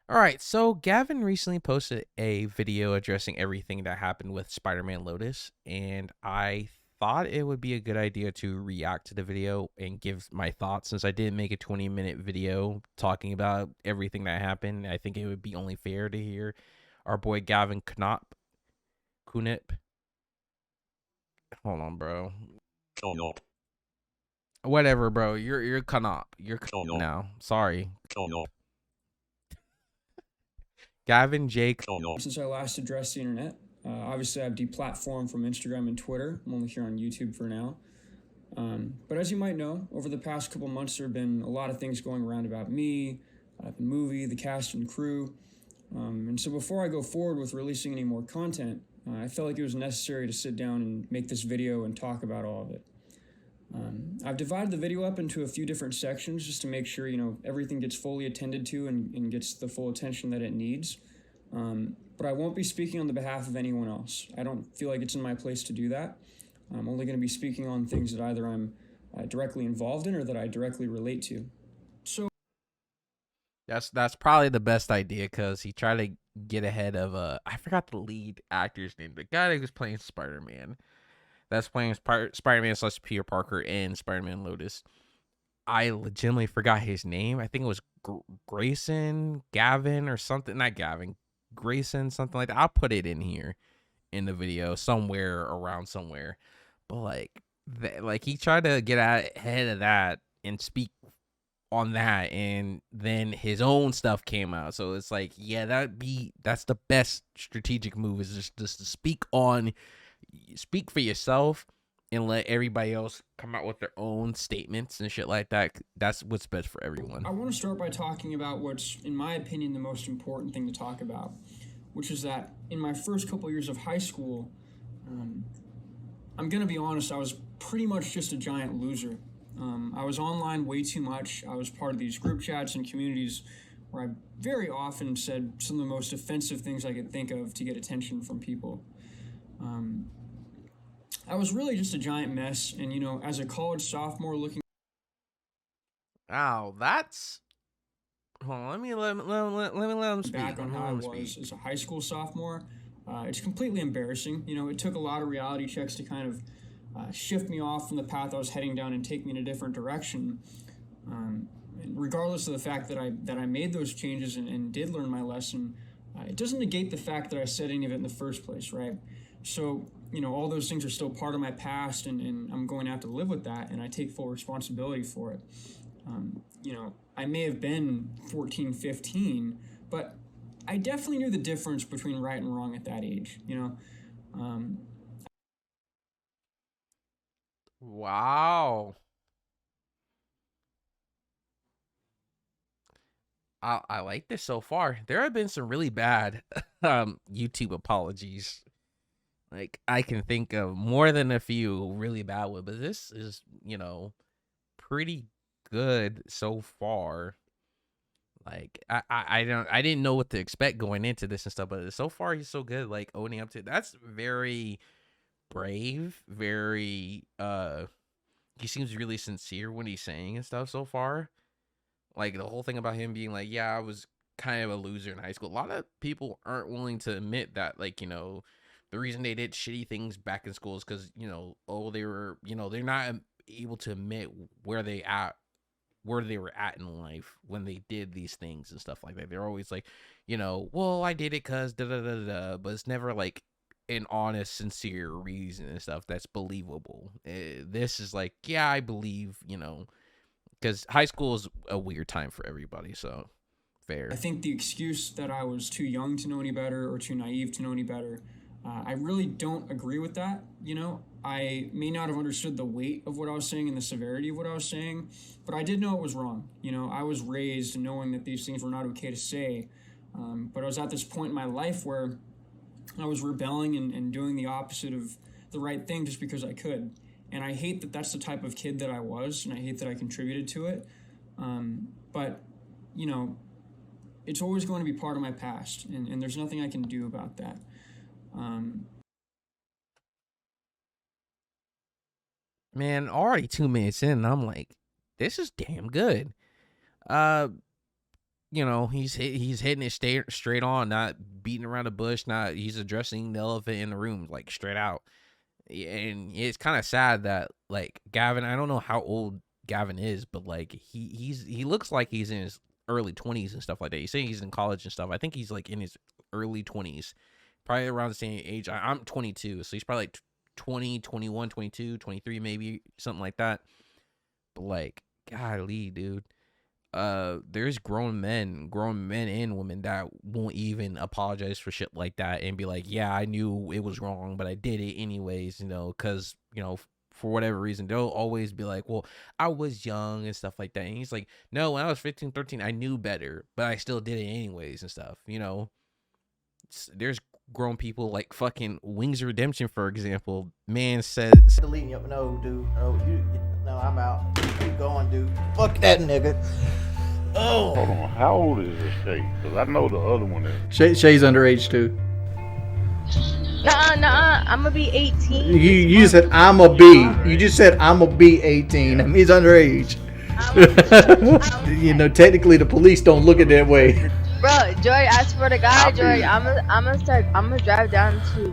All right, so Gavin recently posted a video addressing everything that happened with Spider-Man Lotus, and I thought it would be a good idea to react to the video and give my thoughts since I didn't make a 20-minute video talking about everything that happened. I think it would be only fair to hear our boy Gavin Kunip. Hold on, bro. Konop, Whatever, bro. You're Konop. You're Konop Konop, now. Sorry. Konop, Gavin Jake. Konop. Since I last addressed the internet, obviously I've deplatformed from Instagram and Twitter. I'm only here on YouTube for now. But as you might know, over the past couple months, there have been a lot of things going around about me, the movie, the cast and crew. And so before I go forward with releasing any more content, I felt like it was necessary to sit down and make this video and talk about all of it. I've divided the video up into a few different sections just to make sure, everything gets fully attended to and gets the full attention that it needs. But I won't be speaking on the behalf of anyone else. I don't feel like it's in my place to do that. I'm only going to be speaking on things that either I'm directly involved in or that I directly relate to. So That's probably the best idea because he tried to get ahead of I forgot the lead actor's name, the guy that was playing Spider-Man. That's playing Spider-Man / Peter Parker in Spider-Man Lotus. I legitimately forgot his name. I think it was Grayson, Gavin, or something. Not Gavin, Grayson, something like that. I'll put it in here in the video somewhere around somewhere. But like he tried to get ahead of that and speak on that, and then his own stuff came out. So it's like, yeah, that's the best strategic move is just to speak for yourself and let everybody else come out with their own statements and shit like that. That's what's best for everyone. I want to start by talking about what's, in my opinion, the most important thing to talk about, which is that in my first couple years of high school, I'm going to be honest, I was pretty much just a giant loser. I was online way too much. I was part of these group chats and communities where I very often said some of the most offensive things I could think of to get attention from people. I was really just a giant mess, and as a college sophomore looking Oh, that's. Hold on, let me let him speak. back on how I was as a high school sophomore, it's completely embarrassing. It took a lot of reality checks to kind of shift me off from the path I was heading down and take me in a different direction. And regardless of the fact that I made those changes and did learn my lesson, it doesn't negate the fact that I said any of it in the first place, right? So, all those things are still part of my past, and I'm going to have to live with that, and I take full responsibility for it. I may have been 14, 15, but I definitely knew the difference between right and wrong at that age, Wow. I like this so far. There have been some really bad YouTube apologies. Like I can think of more than a few really bad ones, but this is, pretty good so far. Like I didn't know what to expect going into this and stuff, but so far he's so good. Like owning up to it. That's very brave. Very he seems really sincere when he's saying and stuff so far. Like the whole thing about him being like, yeah, I was kind of a loser in high school. A lot of people aren't willing to admit that, like, the reason they did shitty things back in school is because, they were, they're not able to admit where they were at in life when they did these things and stuff like that. They're always like, well, I did it because da da da da, but it's never like an honest, sincere reason and stuff that's believable. This is like, yeah, I believe, because high school is a weird time for everybody. So fair. I think the excuse that I was too young to know any better or too naive to know any better, I really don't agree with that. I may not have understood the weight of what I was saying and the severity of what I was saying, but I did know it was wrong. I was raised knowing that these things were not okay to say, but I was at this point in my life where I was rebelling and doing the opposite of the right thing just because I could. And I hate that that's the type of kid that I was, and I hate that I contributed to it. But, it's always going to be part of my past, and there's nothing I can do about that. Man, already 2 minutes in, and I'm like, this is damn good. Uh, he's hitting it straight on, not beating around the bush, not he's addressing the elephant in the room like straight out. And it's kind of sad that like Gavin, I don't know how old Gavin is, but like he looks like he's in his early 20s and stuff like that. He's saying he's in college and stuff. I think he's like in his early 20s, probably around the same age. I'm 22, so he's probably like 20, 21, 22, 23 maybe, something like that. But like, golly, dude. There's grown men and women that won't even apologize for shit like that and be like, yeah, I knew it was wrong, but I did it anyways, because for whatever reason they'll always be like, well, I was young and stuff like that. And he's like, no, when I was 15, 13, I knew better, but I still did it anyways and stuff. There's grown people like fucking Wings of Redemption, for example. Man said, deleting you. No, dude. No, I'm out. Keep going, dude. Fuck that nigga. Oh. Hold on. How old is this Shay? Because I know the other one is. Shay's underage too. Nuh-uh. I'm gonna be 18. You said I'm a B. You just said I'm a be 18. That means underage. Technically the police don't look at it that way. Bro, Joy, I swear to God, Joy, I'm gonna drive down to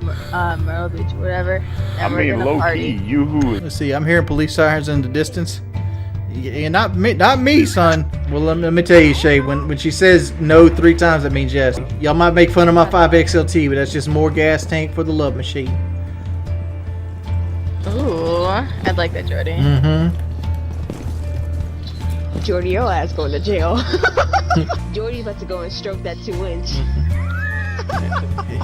Myrtle Beach or whatever, and we're gonna party. You who is? Let's see. I'm hearing police sirens in the distance. Yeah, not me, son. Well, let me tell you, Shay. When she says no 3 times, that means yes. Y'all might make fun of my 5XLT, but that's just more gas tank for the love machine. Ooh, I'd like that, Jordy. Mm-hmm. Jordy, your ass going to jail. Jordy about to go and stroke that 2-inch.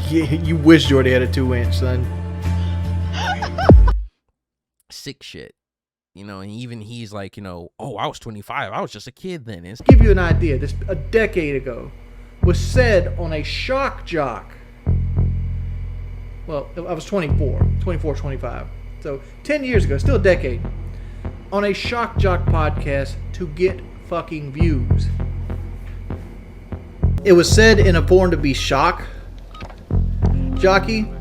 You wish Jordy had a 2-inch, son. sick shit. And even he's like, oh, I was 25. I was just a kid then. To give you an idea, this a decade ago was said on a shock jock. Well, I was 24, 25. So 10 years ago, still a decade. On a shock jock podcast to get fucking views. It was said in a form to be shock jockey.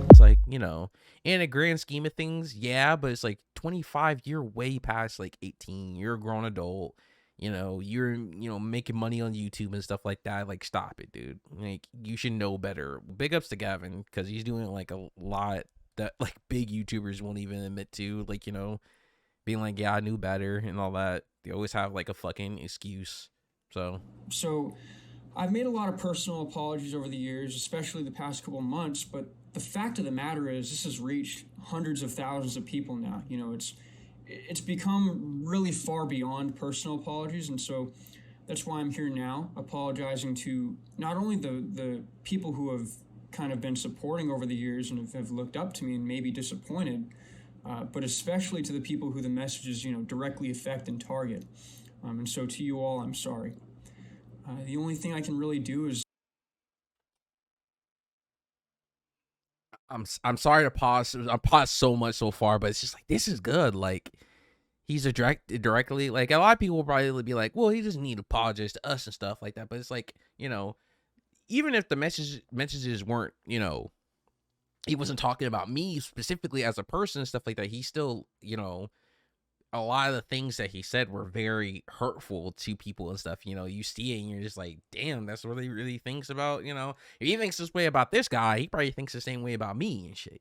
It's like, in a grand scheme of things, yeah, but it's like 25, you're way past like 18. You're a grown adult. You're making money on YouTube and stuff like that. Like, stop it, dude. Like, you should know better. Big ups to Gavin, because he's doing like a lot that like big YouTubers won't even admit to. Like, being like, yeah, I knew better and all that. They always have like a fucking excuse. So I've made a lot of personal apologies over the years, especially the past couple of months, but the fact of the matter is this has reached hundreds of thousands of people now. It's become really far beyond personal apologies, and so that's why I'm here now, apologizing to not only the people who have kind of been supporting over the years and have looked up to me and maybe disappointed, but especially to the people who the messages directly affect and target. And so to you all, I'm sorry. The only thing I can really do is I'm sorry to pause. I paused so much so far, but it's just like, this is good. Like, he's directly, like, a lot of people will probably be like, well, he doesn't need to apologize to us and stuff like that. But it's like, even if the messages weren't, he wasn't talking about me specifically as a person and stuff like that, he still, a lot of the things that he said were very hurtful to people and stuff. You see it and you're just like, damn, that's what he really thinks about. If he thinks this way about this guy, he probably thinks the same way about me and shit.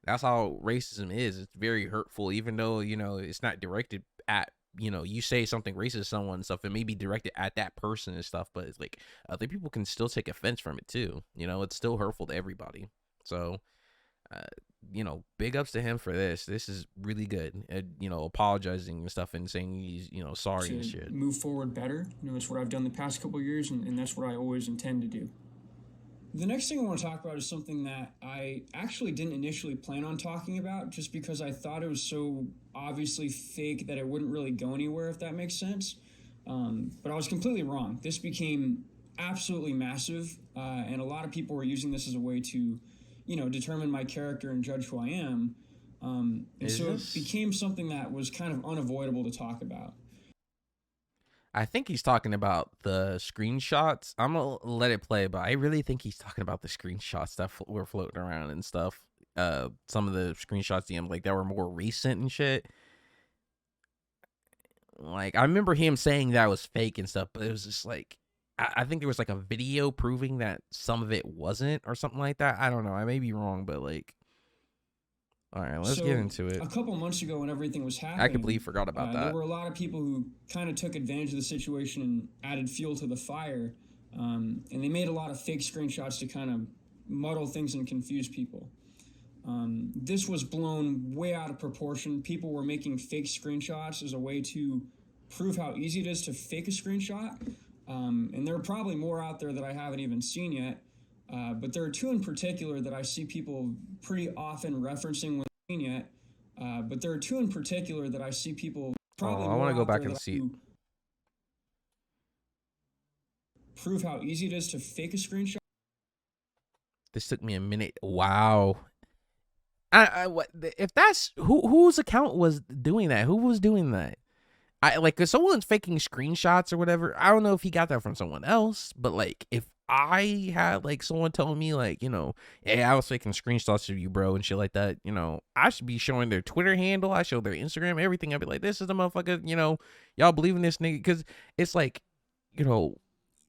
That's how racism is. It's very hurtful, even though it's not directed at, you say something racist to someone and stuff, it may be directed at that person and stuff, but it's like other people can still take offense from it too. It's still hurtful to everybody. So big ups to him for this. This is really good. Apologizing and stuff and saying he's, sorry and shit. Move forward better. That's what I've done the past couple of years, and that's what I always intend to do. The next thing I want to talk about is something that I actually didn't initially plan on talking about, just because I thought it was so obviously fake that it wouldn't really go anywhere, if that makes sense. But I was completely wrong. This became absolutely massive, and a lot of people were using this as a way to determine my character and judge who I am. And so it became something that was kind of unavoidable to talk about. I think he's talking about the screenshots. I'm going to let it play, but I really think he's talking about the screenshots that were floating around and stuff. Some of the screenshots, that were more recent and shit. Like, I remember him saying that was fake and stuff, but it was just like, I think there was like a video proving that some of it wasn't or something like that. I don't know. I may be wrong, but like, all right, let's get into it. A couple months ago, when everything was happening, I completely forgot about that. There were a lot of people who kind of took advantage of the situation and added fuel to the fire, and they made a lot of fake screenshots to kind of muddle things and confuse people. This was blown way out of proportion. People were making fake screenshots as a way to prove how easy it is to fake a screenshot. And there are probably more out there that I haven't even seen yet. But there are two in particular that I see people pretty often referencing when yet. But there are two in particular that I see people probably I want to go back and see. Prove how easy it is to fake a screenshot. This took me a minute. Wow. If that's whose account was doing that? Who was doing that? If someone's faking screenshots or whatever, I don't know if he got that from someone else, but like if I had like someone telling me like, hey, I was faking screenshots of you, bro, and shit like that, I should be showing their Twitter handle, I show their Instagram, everything. I'd be like, this is the motherfucker, y'all believe in this nigga, because it's like,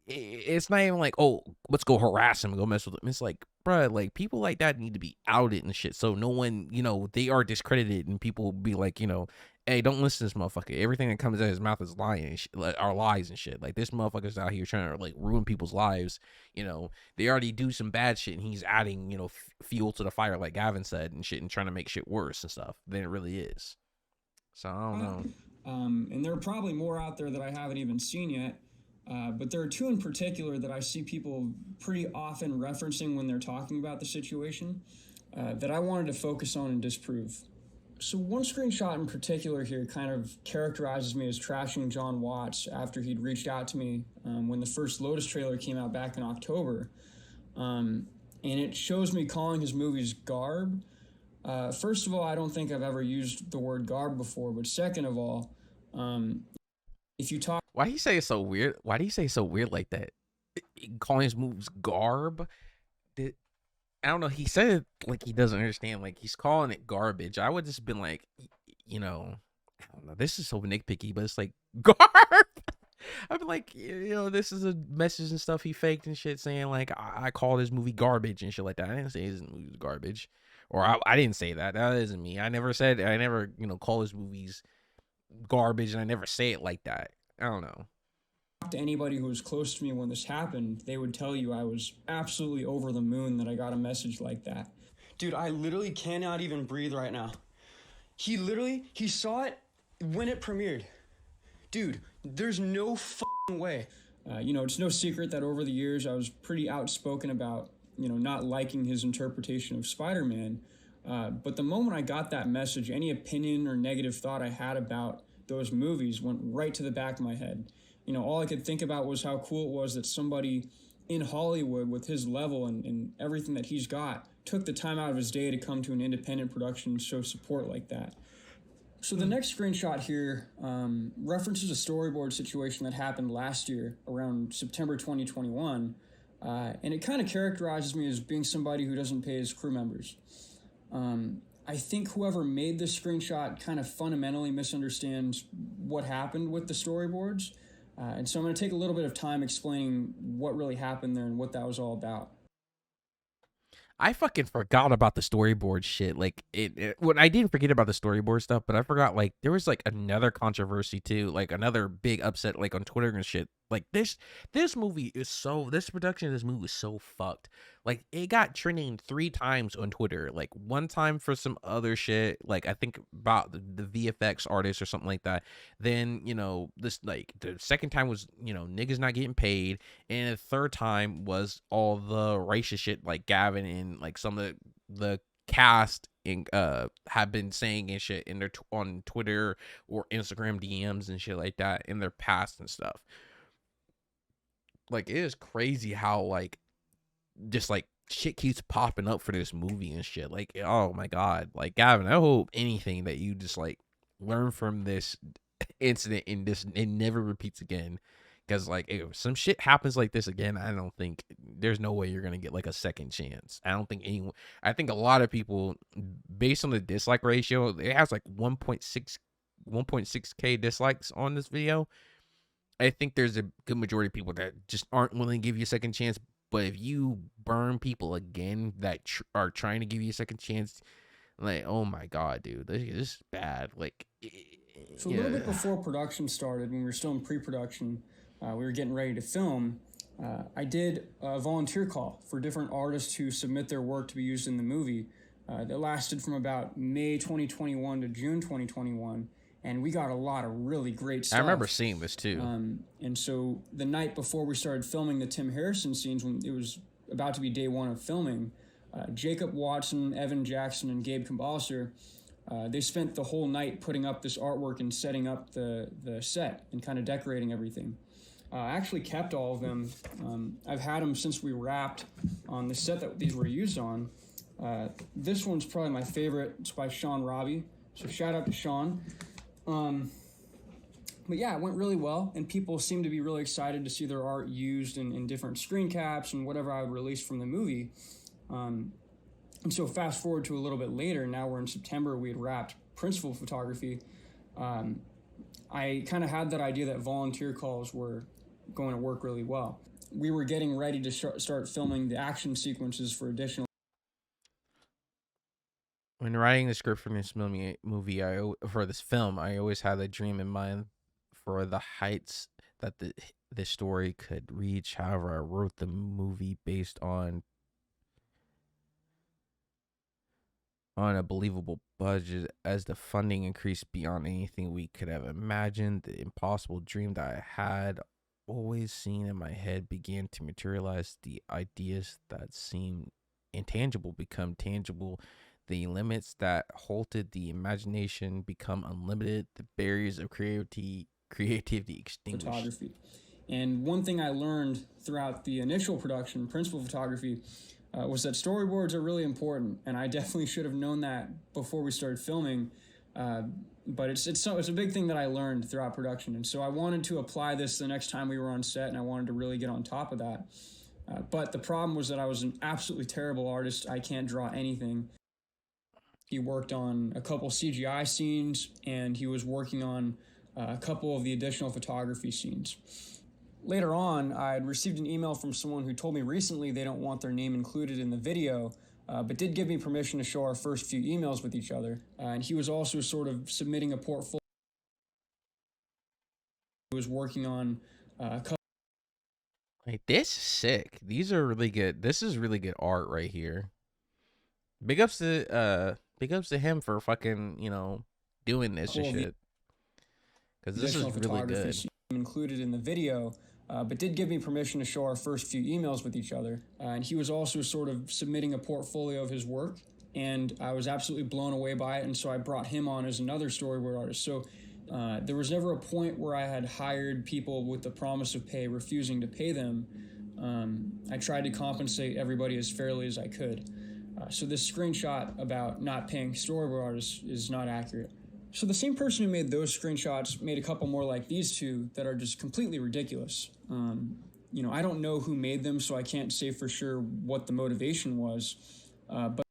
it's not even like, oh, let's go harass him and go mess with him. It's like, bruh, like people like that need to be outed and shit, so no one, they are discredited, and people be like, hey, don't listen to this motherfucker. Everything that comes out of his mouth is lying and shit, are lies and shit. Like, this motherfucker's out here trying to like ruin people's lives. They already do some bad shit, and he's adding, fuel to the fire, like Gavin said, and shit, and trying to make shit worse and stuff than it really is. So I don't know. And there are probably more out there that I haven't even seen yet. But there are two in particular that I see people pretty often referencing when they're talking about the situation that I wanted to focus on and disprove. So one screenshot in particular here kind of characterizes me as trashing John Watts after he'd reached out to me when the first Lotus trailer came out back in October. And it shows me calling his movies garb. First of all, I don't think I've ever used the word garb before, but second of all, if you talk... Why do you say it so weird? Why do you say it so weird like that? Calling his moves garb? I don't know. He said it like he doesn't understand. Like, he's calling it garbage. I would just been like, I don't know. This is so nitpicky, but it's like, garb! I'd be like, this is a message and stuff he faked and shit, saying like, I called his movie garbage and shit like that. I didn't say his movie was garbage. Or I didn't say that. That isn't me. I never, call his movies garbage, and I never say it like that. I don't know. To anybody who was close to me when this happened, they would tell you I was absolutely over the moon that I got a message like that. Dude, I literally cannot even breathe right now. He saw it when it premiered. Dude, there's no fucking way. It's no secret that over the years I was pretty outspoken about, not liking his interpretation of Spider-Man. But the moment I got that message, any opinion or negative thought I had about those movies went right to the back of my head. All I could think about was how cool it was that somebody in Hollywood with his level and everything that he's got took the time out of his day to come to an independent production and show support like that. So the next screenshot here references a storyboard situation that happened last year around September 2021. And it kind of characterizes me as being somebody who doesn't pay his crew members. I think whoever made this screenshot kind of fundamentally misunderstands what happened with the storyboards. And so I'm going to take a little bit of time explaining what really happened there and what that was all about. I fucking forgot about the storyboard shit. Like, when I didn't forget about the storyboard stuff, but I forgot, like, there was, like, another controversy, too. Like, another big upset, like, on Twitter and shit. Like, this movie is this production of this movie is so fucked. Like, it got trending 3 times on Twitter. Like, one time for some other shit, like, I think about the VFX artist or something like that. Then, this, like, the second time was, niggas not getting paid. And the third time was all the racist shit, like Gavin and, like, some of the cast have been saying and shit in their on Twitter or Instagram DMs and shit like that in their past and stuff. Like, it is crazy how, like, just, like, shit keeps popping up for this movie and shit. Like, oh, my God. Like, Gavin, I hope anything that you just, like, learn from this incident and it never repeats again. Because, like, if some shit happens like this again, I don't think, there's no way you're going to get, like, a second chance. I think a lot of people, based on the dislike ratio, it has, like, 1.6 1.6K dislikes on this video. I think there's a good majority of people that just aren't willing to give you a second chance. But if you burn people again that are trying to give you a second chance, like, oh my god, dude, this is bad. Like, so a little bit before production started, when we were still in pre-production, we were getting ready to film. I did a volunteer call for different artists to submit their work to be used in the movie. That lasted from about May 2021 to June 2021. And we got a lot of really great stuff. I remember seeing this too. And so the night before we started filming the Tim Harrison scenes, when it was about to be day one of filming, Jacob Watson, Evan Jackson, and Gabe Kambalser, they spent the whole night putting up this artwork and setting up the set and kind of decorating everything. I actually kept all of them. I've had them since we wrapped on the set that these were used on. This one's probably my favorite. It's by Sean Robbie. So shout out to Sean. But yeah, it went really well, and people seemed to be really excited to see their art used in different screen caps and whatever I would release from the movie. And so fast forward to a little bit later, now we're in September, we had wrapped principal photography. I kind of had that idea that volunteer calls were going to work really well. We were getting ready to start filming the action sequences for additional. When writing the script for this movie, for this film, I always had a dream in mind for the heights that the story could reach. However, I wrote the movie based on a believable budget. As the funding increased beyond anything we could have imagined, the impossible dream that I had always seen in my head began to materialize. The ideas that seemed intangible become tangible. The limits that halted the imagination become unlimited. The barriers of creativity extinguished. Photography. And one thing I learned throughout the initial production, principal photography, was that storyboards are really important. And I definitely should have known that before we started filming. But it's a big thing that I learned throughout production. And so I wanted to apply this the next time we were on set, and I wanted to really get on top of that. But the problem was that I was an absolutely terrible artist. I can't draw anything. He worked on a couple CGI scenes, and he was working on a couple of the additional photography scenes. Later on, I had received an email from someone who told me recently they don't want their name included in the video, but did give me permission to show our first few emails with each other. And he was also sort of submitting a portfolio. He was working on a couple. Like, this is sick. These are really good. This is really good art right here. Big ups to him for fucking, doing this and shit. Because this is really good. Included in the video, but did give me permission to show our first few emails with each other. And he was also sort of submitting a portfolio of his work, and I was absolutely blown away by it. And so I brought him on as another storyboard artist. So there was never a point where I had hired people with the promise of pay, refusing to pay them. I tried to compensate everybody as fairly as I could. So this screenshot about not paying storyboard artists is not accurate. So the same person who made those screenshots made a couple more like these two that are just completely ridiculous. I don't know who made them, so I can't say for sure what the motivation was. But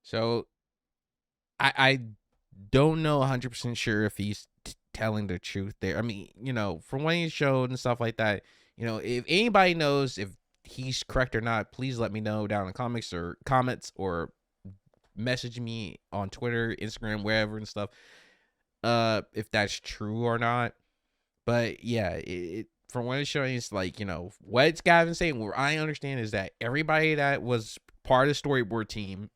so I don't know 100% sure if he's telling the truth there. I mean, from what he showed and stuff like that, if anybody knows if he's correct or not, please let me know down in the comments or message me on Twitter, Instagram, wherever and stuff, if that's true or not. But yeah, from what it's showing, it's like, what Gavin saying, what I understand is that everybody that was part of the storyboard team,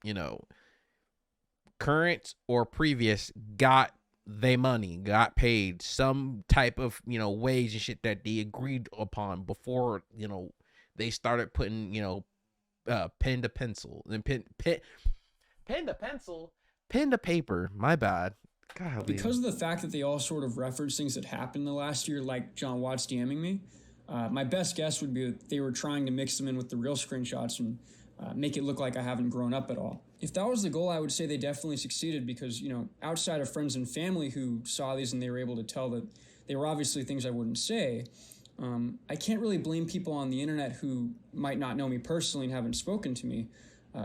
current or previous, got their money, got paid some type of, wage and shit that they agreed upon before, they started putting, pen to pencil and pen to paper. My bad. God, because of the fact that they all sort of reference things that happened in the last year, like John Watts DMing me, my best guess would be that they were trying to mix them in with the real screenshots and make it look like I haven't grown up at all. If that was the goal, I would say they definitely succeeded because, outside of friends and family who saw these and they were able to tell that they were obviously things I wouldn't say, I can't really blame people on the internet who might not know me personally and haven't spoken to me,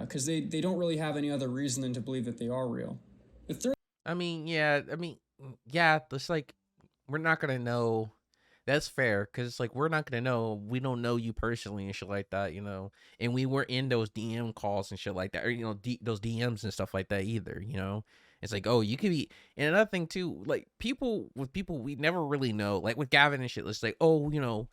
because they don't really have any other reason than to believe that they are real. I mean, yeah, it's like we're not gonna know. That's fair, cause it's like we're not gonna know. We don't know you personally and shit like that, And we were in those DM calls and shit like that, or those DMs and stuff like that either. It's like, oh, you could be. And another thing too, like people we never really know. Like with Gavin and shit, it's like, oh,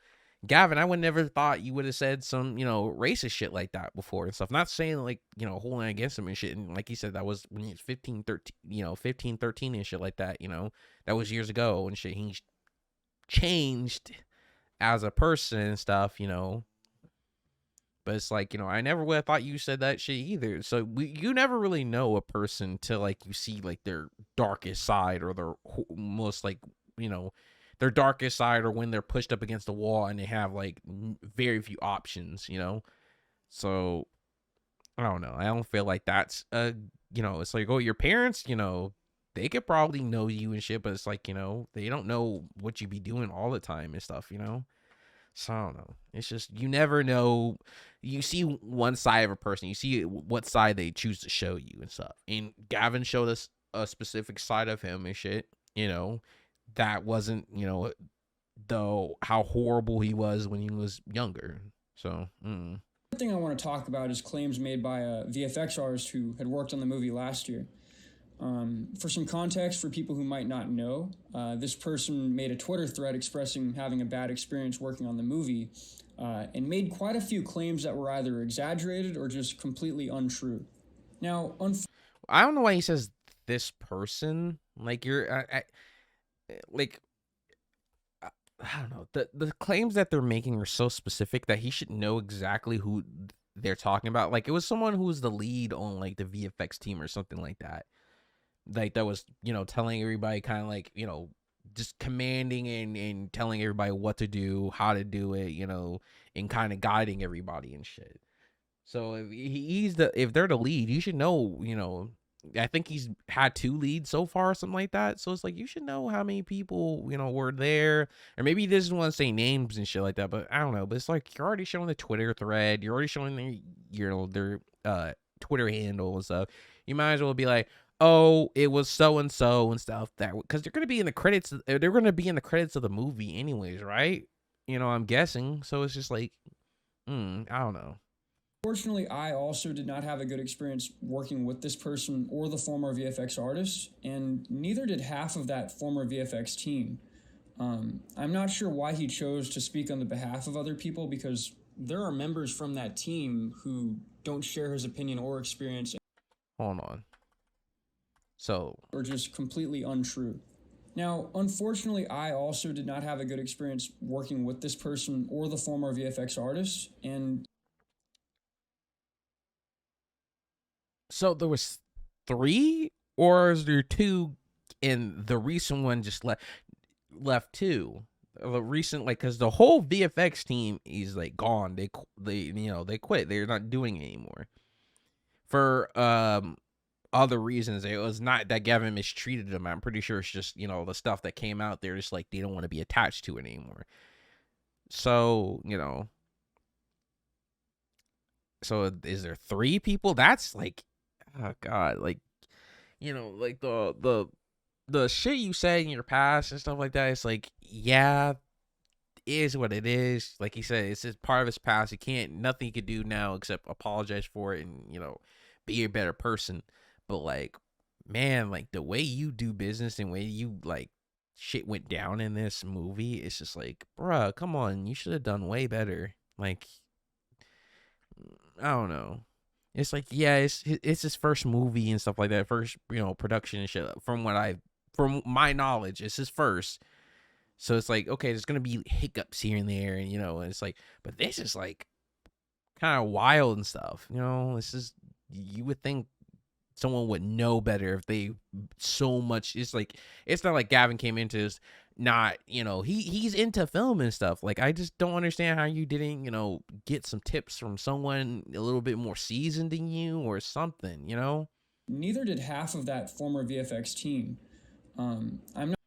Gavin, I would never thought you would have said some, racist shit like that before and stuff. Not saying like, holding against him and shit. And like he said, that was when he was 15, 13, 15, 13 and shit like that, that was years ago and shit. He changed as a person and stuff, but it's like, I never would have thought you said that shit either. So you never really know a person till like you see like their darkest side or their most like, their darkest side, or when they're pushed up against the wall and they have like very few options, So I don't know. I don't feel like that's it's like, oh, your parents, they could probably know you and shit, but it's like, they don't know what you be doing all the time and stuff, So I don't know. It's just, you never know. You see one side of a person, you see what side they choose to show you and stuff. And Gavin showed us a specific side of him and shit, that wasn't, though how horrible he was when he was younger. So, The thing I want to talk about is claims made by a VFX artist who had worked on the movie last year. For some context for people who might not know, this person made a Twitter thread expressing having a bad experience working on the movie, and made quite a few claims that were either exaggerated or just completely untrue. Now, I don't know why he says this person. Like, like, I don't know. The claims that they're making are so specific that he should know exactly who they're talking about. Like, it was someone who was the lead on like the VFX team or something like that. Like, that was, telling everybody kind of like, just commanding and telling everybody what to do, how to do it, and kind of guiding everybody and shit. So if they're the lead, you should know, I think he's had 2 leads so far or something like that. So it's like, you should know how many people, were there. Or maybe he doesn't want to say names and shit like that, but I don't know. But it's like, you're already showing the Twitter thread. You're already showing their Twitter handle and stuff. You might as well be like, oh, it was so and so and stuff, that because they're gonna be in the credits. They're gonna be in the credits of the movie anyways, right? I'm guessing. So it's just like, I don't know. Fortunately, I also did not have a good experience working with this person or the former VFX artist, and neither did half of that former VFX team. I'm not sure why he chose to speak on the behalf of other people, because there are members from that team who don't share his opinion or experience. Hold on. So, or just completely untrue. Now, unfortunately, I also did not have a good experience working with this person or the former VFX artist, and so there was 3, or is there 2, and the recent one just left 2? The recent, like, because the whole VFX team is like gone. They they quit. They're not doing it anymore for other reasons. It was not that Gavin mistreated them. I'm pretty sure it's just, the stuff that came out there, just like they don't want to be attached to it anymore. So, so is there 3 people? That's like, oh god, like, like the shit you said in your past and stuff like that. It's like, yeah, it is what it is. Like he said, it's just part of his past. Nothing he could do now except apologize for it and, be a better person. But like, man, like the way you do business and way you like shit went down in this movie, it's just like, bruh, come on, you should have done way better. Like, I don't know. It's like, yeah, it's his first movie and stuff like that, first, production and shit. From my knowledge, it's his first. So it's like, okay, there's gonna be hiccups here and there, and and it's like, but this is like kind of wild and stuff. This is, you would think someone would know better if they so much. It's like, it's not like Gavin came into this not, he's into film and stuff. Like, I just don't understand how you didn't, get some tips from someone a little bit more seasoned than you or something, Neither did half of that former VFX team. I'm not.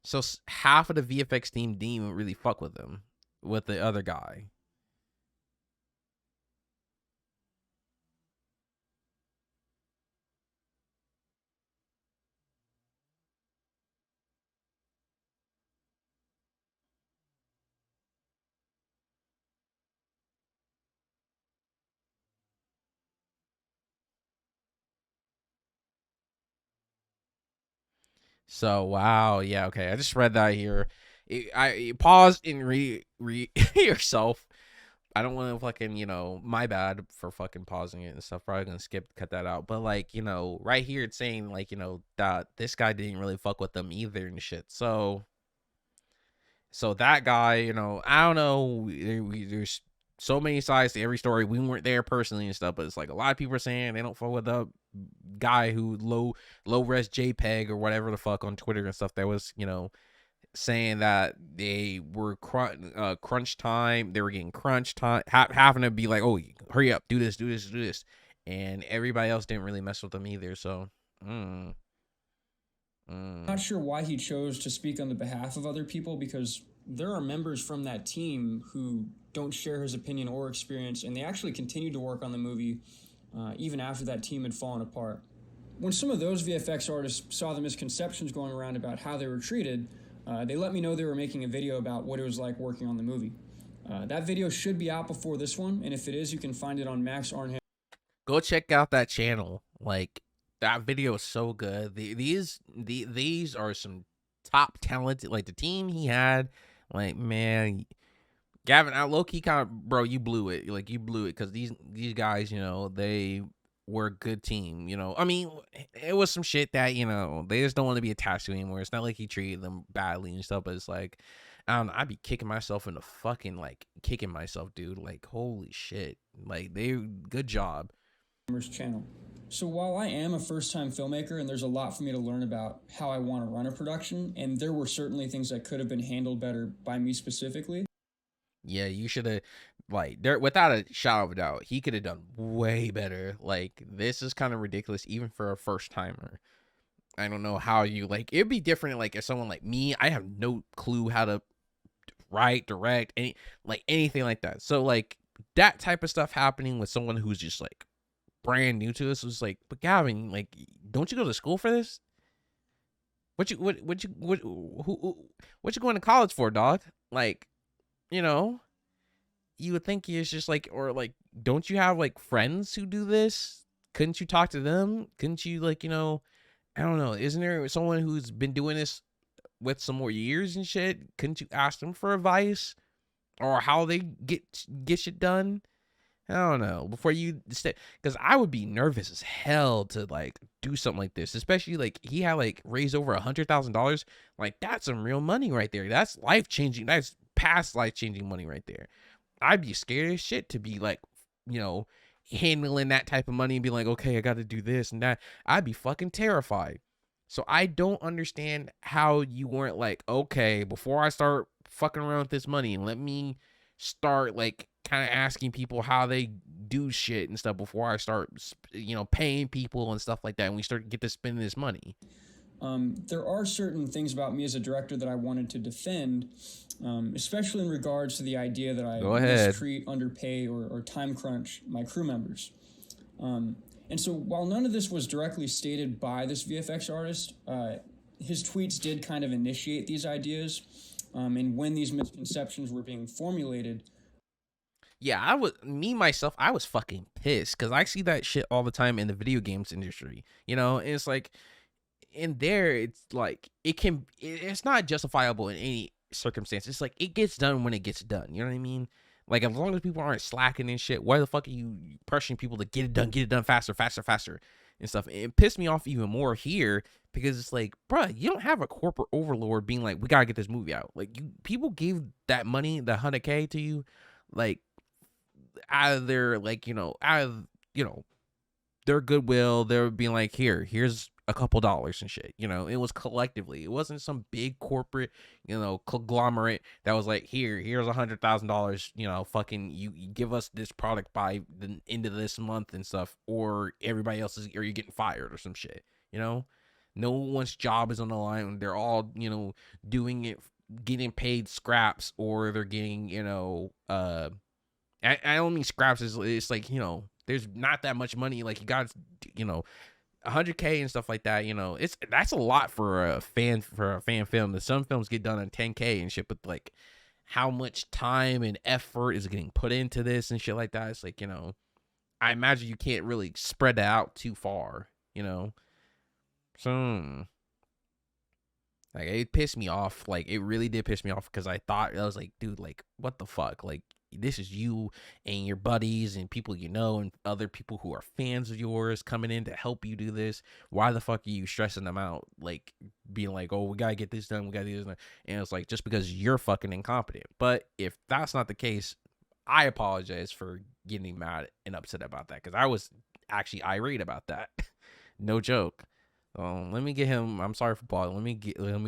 So half of the VFX team didn't even really fuck with him, with the other guy. So wow, yeah, okay. I just read that here. I pause and read yourself. I don't want to fucking, my bad for fucking pausing it and stuff. Probably gonna cut that out. But like, right here it's saying like, that this guy didn't really fuck with them either and shit. So that guy, I don't know. There's so many sides to every story. We weren't there personally and stuff, but it's like a lot of people are saying they don't fuck with the guy who low res JPEG or whatever the fuck on Twitter and stuff that was, saying that they were crunch time. They were getting crunch time, having to be like, oh, hurry up, do this. And everybody else didn't really mess with them either. So, Not sure why he chose to speak on the behalf of other people, because there are members from that team who don't share his opinion or experience, and they actually continued to work on the movie even after that team had fallen apart. When some of those VFX artists saw the misconceptions going around about how they were treated, they let me know they were making a video about what it was like working on the movie. That video should be out before this one, and if it is, you can find it on Max Arnhem. Go check out that channel. Like, that video is so good. These are some top talent. Like, the team he had, like, man, Gavin, low-key kind of, bro, you blew it. Like, you blew it, because these guys, they were a good team, I mean, it was some shit that, they just don't want to be attached to anymore. It's not like he treated them badly and stuff, but it's like, I don't know, I'd be kicking myself in the fucking, like, kicking myself, dude. Like, holy shit. Like, good job. Channel. So while I am a first-time filmmaker and there's a lot for me to learn about how I want to run a production, and there were certainly things that could have been handled better by me specifically. Yeah, you should have, like, without a shadow of a doubt, he could have done way better. Like, this is kind of ridiculous, even for a first timer. I don't know how you, like, it'd be different, like, if someone like me, I have no clue how to write, direct, anything like that. So, like, that type of stuff happening with someone who's just, like, brand new to this was like, but Gavin, like, don't you go to school for this? What you going to college for, dog? Like, you would think it's just like, or like, don't you have like friends who do this? Couldn't you talk to them? Couldn't you, like, I don't know, isn't there someone who's been doing this with some more years and shit? Couldn't you ask them for advice or how they get shit done? I don't know, before you because I would be nervous as hell to like do something like this, especially like he had like raised over $100,000. Like, that's some real money right there. That's life-changing. That's past life-changing money right there. I'd be scared as shit to be like, handling that type of money and be like, okay, I got to do this and that. I'd be fucking terrified. So I don't understand how you weren't like, okay, before I start fucking around with this money, let me start like kind of asking people how they do shit and stuff before I start, paying people and stuff like that. And we start get to spending this money. There are certain things about me as a director that I wanted to defend, especially in regards to the idea that I mistreat, underpay, or time crunch my crew members. And so while none of this was directly stated by this VFX artist, his tweets did kind of initiate these ideas. And when these misconceptions were being formulated. Yeah, I was fucking pissed because I see that shit all the time in the video games industry, and it's like, in there, it's like, it's not justifiable in any circumstance. It's like, it gets done when it gets done. You know what I mean? Like, as long as people aren't slacking and shit, why the fuck are you pressuring people to get it done faster and stuff? It pissed me off even more here because it's like, bruh, you don't have a corporate overlord being like, we gotta get this movie out. Like, people gave that money, the $100K to you, like, out of their, like, their goodwill. They're being like, here's a couple dollars and shit. It was collectively. It wasn't some big corporate, conglomerate that was like, here's $100,000. Fucking you give us this product by the end of this month and stuff, or everybody else or you're getting fired or some shit. No one's job is on the line. They're all doing it, getting paid scraps, or they're getting I don't mean scraps. It's like, there's not that much money. Like, you got, 100K and stuff like that. That's a lot for a fan film. Some films get done on 10K and shit, but like, how much time and effort is getting put into this and shit like that? It's like, I imagine you can't really spread that out too far. So Like, it pissed me off. Like, it really did piss me off because I was like, dude, like, what the fuck? Like, this is you and your buddies and people you know and other people who are fans of yours coming in to help you do this. Why the fuck are you stressing them out? Like, being like, oh, we gotta get this done, we gotta do this done. And it's like, just because you're fucking incompetent. But if that's not the case, I apologize for getting mad and upset about that because I was actually irate about that. No joke. Let me get him. I'm sorry for Paul. Let me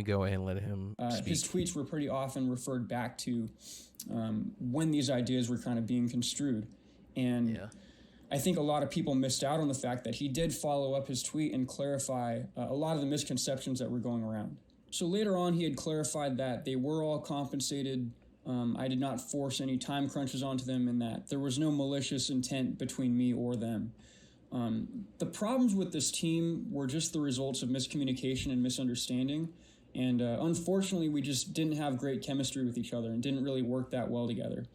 go ahead and let him speak. His tweets were pretty often referred back to when these ideas were kind of being construed. And I think a lot of people missed out on the fact that he did follow up his tweet and clarify a lot of the misconceptions that were going around. So later on, he had clarified that they were all compensated. I did not force any time crunches onto them, and that there was no malicious intent between me or them. The problems with this team were just the results of miscommunication and misunderstanding. And unfortunately, we just didn't have great chemistry with each other and didn't really work that well together.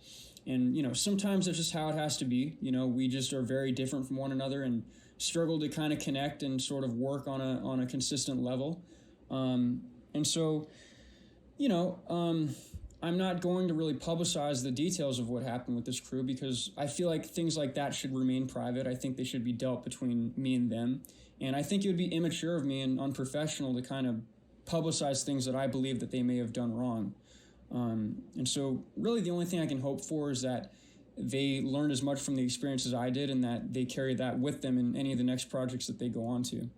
And, you know, sometimes that's just how it has to be. You know, we just are very different from one another and struggle to kind of connect and sort of work on a consistent level. And so, you know, I'm not going to really publicize the details of what happened with this crew because I feel like things like that should remain private. I think they should be dealt between me and them. And I think it would be immature of me and unprofessional to kind of publicize things that I believe that they may have done wrong. And so really the only thing I can hope for is that they learned as much from the experience as I did and that they carry that with them in any of the next projects that they go on to.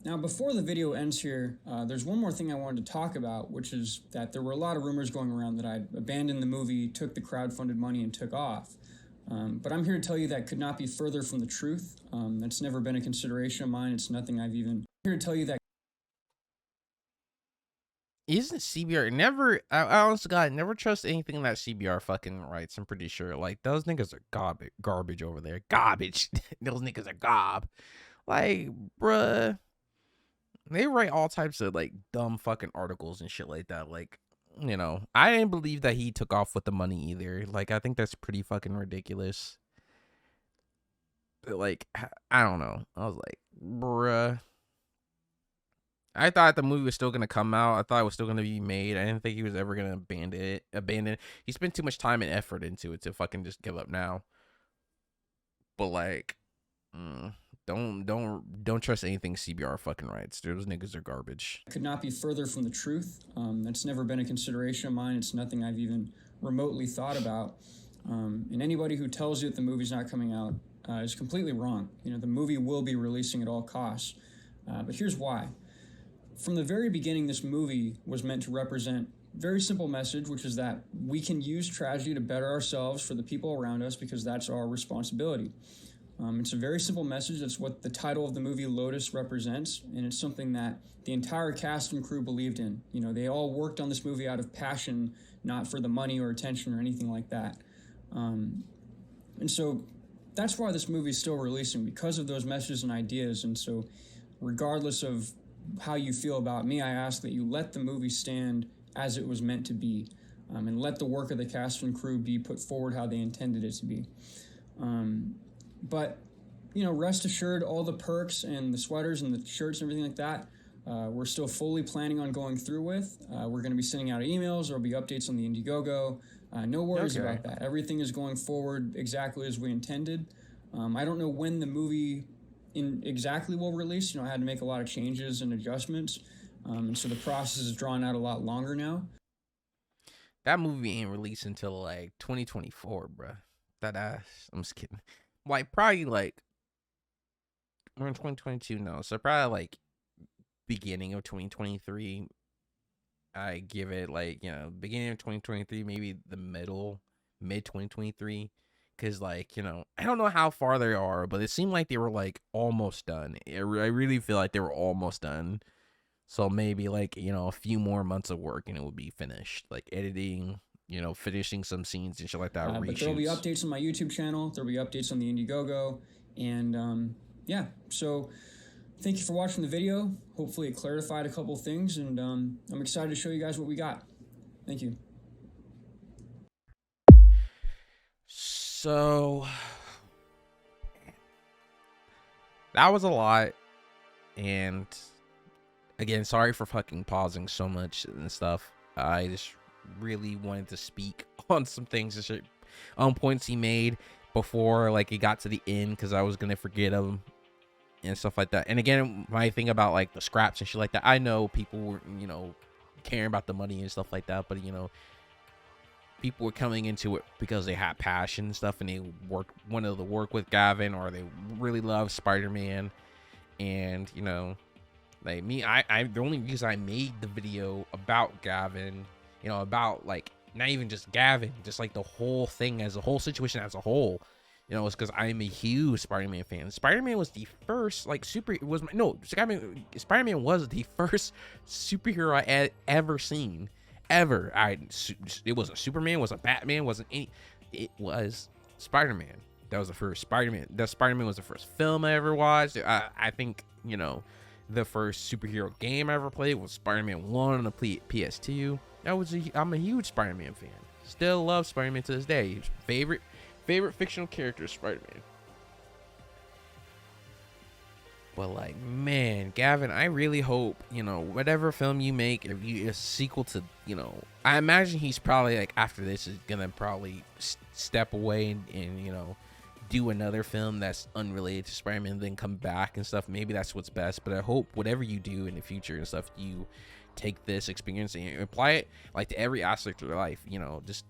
Now, before the video ends here, there's one more thing I wanted to talk about, which is that there were a lot of rumors going around that I abandoned the movie, took the crowdfunded money, and took off. But I'm here to tell you that could not be further from the truth. That's never been a consideration of mine. It's nothing I've even... I'm here to tell you that... Isn't CBR never? I honestly, God, never trust anything that CBR fucking writes. I'm pretty sure. Like, those niggas are garbage over there. Garbage. Those niggas are gob. Like, bruh. They write all types of, like, dumb fucking articles and shit like that. Like, you know, I didn't believe that he took off with the money either. Like, I think that's pretty fucking ridiculous. But, like, I don't know. I was like, bruh. I thought the movie was still going to come out. I thought it was still going to be made. I didn't think he was ever going to abandon it. He spent too much time and effort into it to fucking just give up now. But, like, don't trust anything CBR fucking writes. Those niggas are garbage. Could not be further from the truth. That's never been a consideration of mine. It's nothing I've even remotely thought about. And anybody who tells you that the movie's not coming out is completely wrong. You know, the movie will be releasing at all costs. But here's why. From the very beginning, this movie was meant to represent a very simple message, which is that we can use tragedy to better ourselves for the people around us because that's our responsibility. It's a very simple message. That's what the title of the movie Lotus represents, and it's something that the entire cast and crew believed in. You know, they all worked on this movie out of passion, not for the money or attention or anything like that. And so that's why this movie is still releasing, because of those messages and ideas. And so regardless of how you feel about me, I ask that you let the movie stand as it was meant to be, and let the work of the cast and crew be put forward how they intended it to be. But, you know, rest assured, all the perks and the sweaters and the shirts and everything like that, we're still fully planning on going through with. We're going to be sending out emails. There will be updates on the Indiegogo. No worries about that. Everything is going forward exactly as we intended. I don't know when the movie exactly will release. You know, I had to make a lot of changes and adjustments. And so the process is drawn out a lot longer now. That movie ain't released until like 2024, bruh. That ass. I'm just kidding. Like, probably like, we're in 2022 now, so probably like beginning of 2023. I give it like, you know, beginning of 2023, maybe the mid 2023. Because, like, you know, I don't know how far they are, but it seemed like they were like almost done. I really feel like they were almost done. So maybe like, you know, a few more months of work and it would be finished. Like editing, you know, finishing some scenes and shit like that. But there'll be updates on my YouTube channel. There'll be updates on the Indiegogo. And yeah, so thank you for watching the video. Hopefully it clarified a couple things. And I'm excited to show you guys what we got. Thank you. So that was a lot. And again, sorry for fucking pausing so much and stuff. I just really wanted to speak on some things and shit, on points he made before like it got to the end, because I was gonna forget them and stuff like that. And again, my thing about like the scraps and shit like that, I know people were, you know, caring about the money and stuff like that, but you know, people were coming into it because they had passion and stuff, and they wanted to work with Gavin, or they really love Spider-Man. And you know, like me, I the only reason I made the video about Gavin, you know, about like not even just Gavin, just like the whole thing as a whole situation as a whole, you know, it's because I'm a huge Spider-Man fan. Spider-Man was the first like Spider-Man was the first superhero I had ever seen, ever. It wasn't Superman, wasn't Batman, wasn't any. It was Spider-Man. That was the first Spider-Man. That Spider-Man was the first film I ever watched. I think, you know, the first superhero game I ever played was Spider-Man 1 on the PS2. I'm a huge Spider-Man fan. Still love Spider-Man to this day. Favorite fictional character is Spider-Man. But like, man, Gavin, I really hope, you know, whatever film you make, if you a sequel to, you know, I imagine he's probably like after this is gonna probably step away and you know, do another film that's unrelated to Spider-Man and then come back and stuff. Maybe that's what's best, but I hope whatever you do in the future and stuff, you take this experience and apply it like to every aspect of your life. You know, just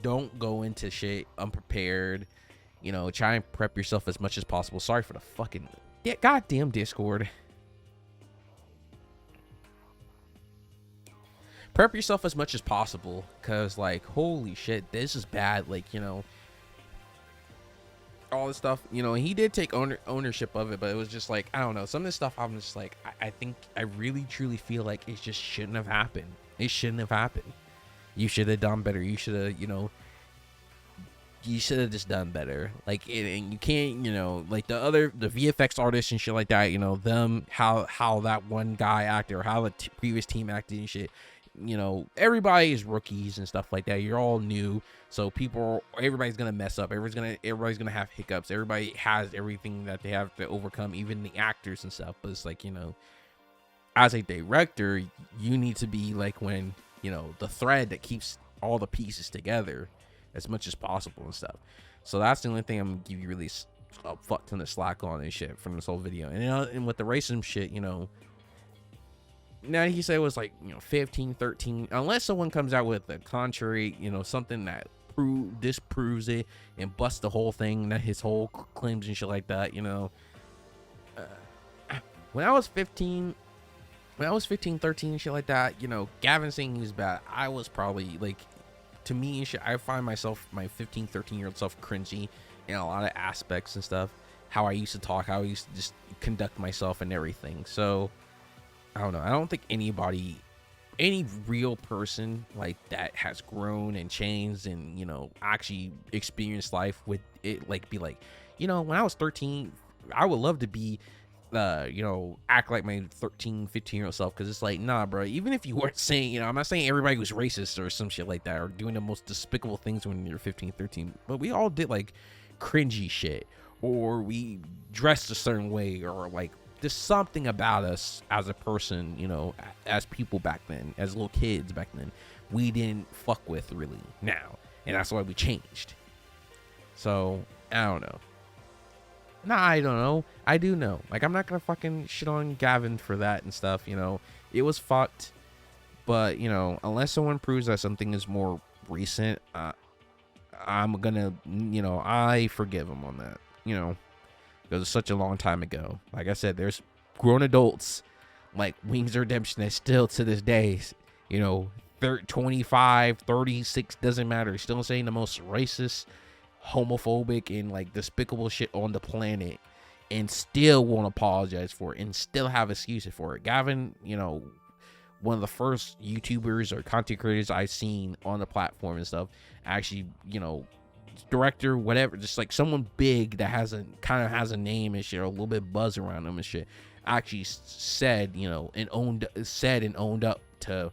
don't go into shit unprepared. You know, try and prep yourself as much as possible. Sorry for the fucking goddamn Discord. Prep yourself as much as possible, because like, holy shit, this is bad. Like, you know, all this stuff, you know, he did take ownership of it, but it was just like, I don't know, some of this stuff I'm just like, I think I really truly feel like it just shouldn't have happened. It shouldn't have happened. You should have done better. You should have, you know, you should have just done better. Like, and you can't, you know, like the VFX artists and shit like that, you know, them, how that one guy acted, or how the previous team acted and shit. You know, everybody is rookies and stuff like that. You're all new, so everybody's gonna mess up. Everybody's gonna have hiccups. Everybody has everything that they have to overcome, even the actors and stuff. But it's like, you know, as a director, you need to be like, when, you know, the thread that keeps all the pieces together as much as possible and stuff. So that's the only thing I'm gonna give you really a fuck ton of slack on and shit from this whole video. And you know, and with the racism shit, you know, now he said it was like, you know, 15, 13, unless someone comes out with the contrary, you know, something that disproves it and busts the whole thing, that his whole claims and shit like that, you know. When I was 13 and shit like that, you know, Gavin saying he was bad, I was probably like, to me and shit, I find myself, my 15, 13-year-old self, cringy in a lot of aspects and stuff. How I used to talk, how I used to just conduct myself and everything. So I don't know. I don't think any real person like that has grown and changed and, you know, actually experienced life with it, like, be like, you know, when I was 13, I would love to be, you know, act like my 13, 15-year-old self. Because it's like, nah, bro, even if you weren't saying, you know, I'm not saying everybody was racist or some shit like that, or doing the most despicable things when you're 15, 13, but we all did like cringy shit, or we dressed a certain way, or like, there's something about us as a person, you know, as people back then, as little kids back then, we didn't fuck with really now. And that's why we changed. So, I don't know. Nah, I don't know. I do know. Like, I'm not gonna fucking shit on Gavin for that and stuff, you know. It was fucked. But, you know, unless someone proves that something is more recent, I'm gonna, you know, I forgive him on that, you know. It was such a long time ago. Like I said, there's grown adults like Wings of Redemption that still to this day, you know, 25, 36, doesn't matter, still saying the most racist, homophobic, and like despicable shit on the planet, and still won't apologize for it, and still have excuses for it. Gavin, you know, one of the first YouTubers or content creators I've seen on the platform and stuff, actually, you know, director, whatever, just like someone big that has a name and shit, or a little bit buzz around them and shit, actually said, you know, and owned up to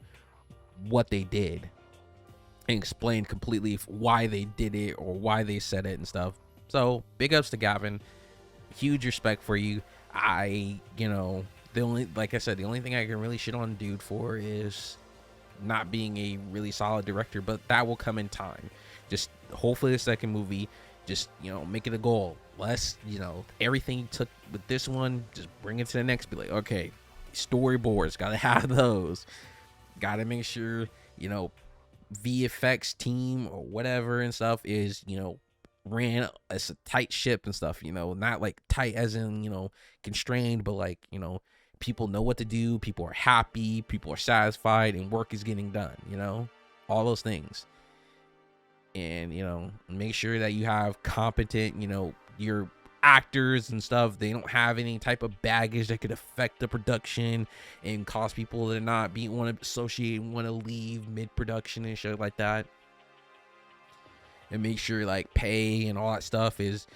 what they did and explained completely why they did it or why they said it and stuff. So big ups to Gavin, huge respect for you. You know, the only, like I said, the only thing I can really shit on dude for is not being a really solid director, but that will come in time. Just hopefully the second movie, just, you know, make it a goal. Less, you know, everything you took with this one, just bring it to the next. Be like, okay, storyboards, gotta have those. Gotta make sure, you know, VFX team or whatever and stuff is, you know, ran as a tight ship and stuff, you know, not like tight as in, you know, constrained, but like, you know, people know what to do, people are happy, people are satisfied, and work is getting done, you know, all those things. And, you know, make sure that you have competent, you know, your actors and stuff. They don't have any type of baggage that could affect the production and cause people to not want to associate and want to leave mid-production and shit like that. And make sure like pay and all that stuff is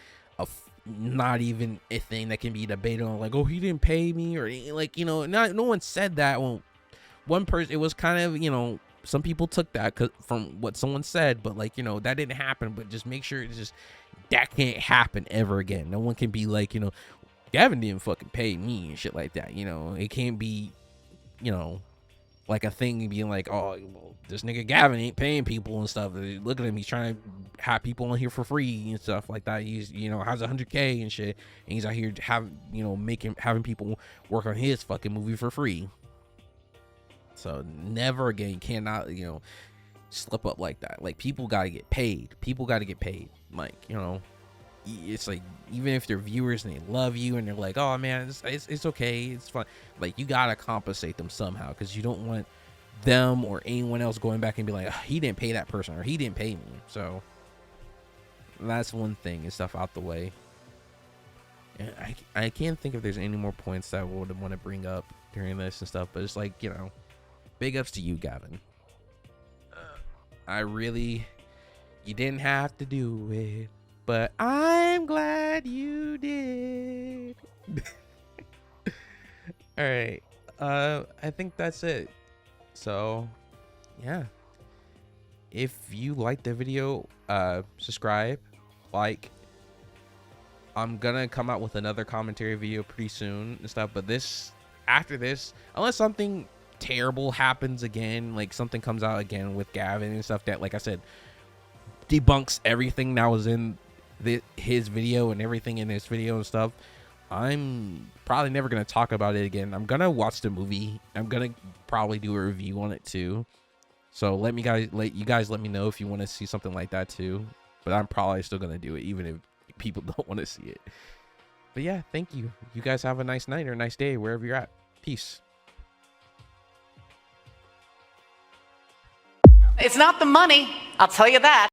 not even a thing that can be debated on, like, oh, he didn't pay me, or like, you know, no one said that. Well, one person, it was kind of, you know, some people took that from what someone said, but like, you know, that didn't happen. But just make sure it's just, that can't happen ever again. No one can be like, you know, Gavin didn't fucking pay me and shit like that. You know, it can't be, you know, like a thing being like, oh, well, this nigga Gavin ain't paying people and stuff. Look at him, he's trying to have people on here for free and stuff like that. He's, you know, has 100K and shit, and he's out here having people work on his fucking movie for free. So never again, you cannot, you know, slip up like that. Like, people gotta get paid. People gotta get paid. Like, you know, it's like, even if they're viewers and they love you and they're like, oh man, it's okay, it's fine, like, you gotta compensate them somehow, because you don't want them or anyone else going back and be like, oh, he didn't pay that person, or he didn't pay me. So that's one thing and stuff out the way. And I can't think if there's any more points that I would want to bring up during this and stuff, but it's like, you know, big ups to you, Gavin. You didn't have to do it, but I'm glad you did. All right. I think that's it. So, yeah. If you liked the video, subscribe, like. I'm gonna come out with another commentary video pretty soon and stuff, but after this, unless something terrible happens again, like something comes out again with Gavin and stuff that, like I said, debunks everything that was in his video and everything in this video and stuff, I'm probably never gonna talk about it again. I'm gonna watch the movie. I'm gonna probably do a review on it too. So let you guys let me know if you want to see something like that too. But I'm probably still gonna do it even if people don't want to see it. But yeah, thank you. You guys have a nice night or a nice day wherever you're at. Peace. It's not the money, I'll tell you that.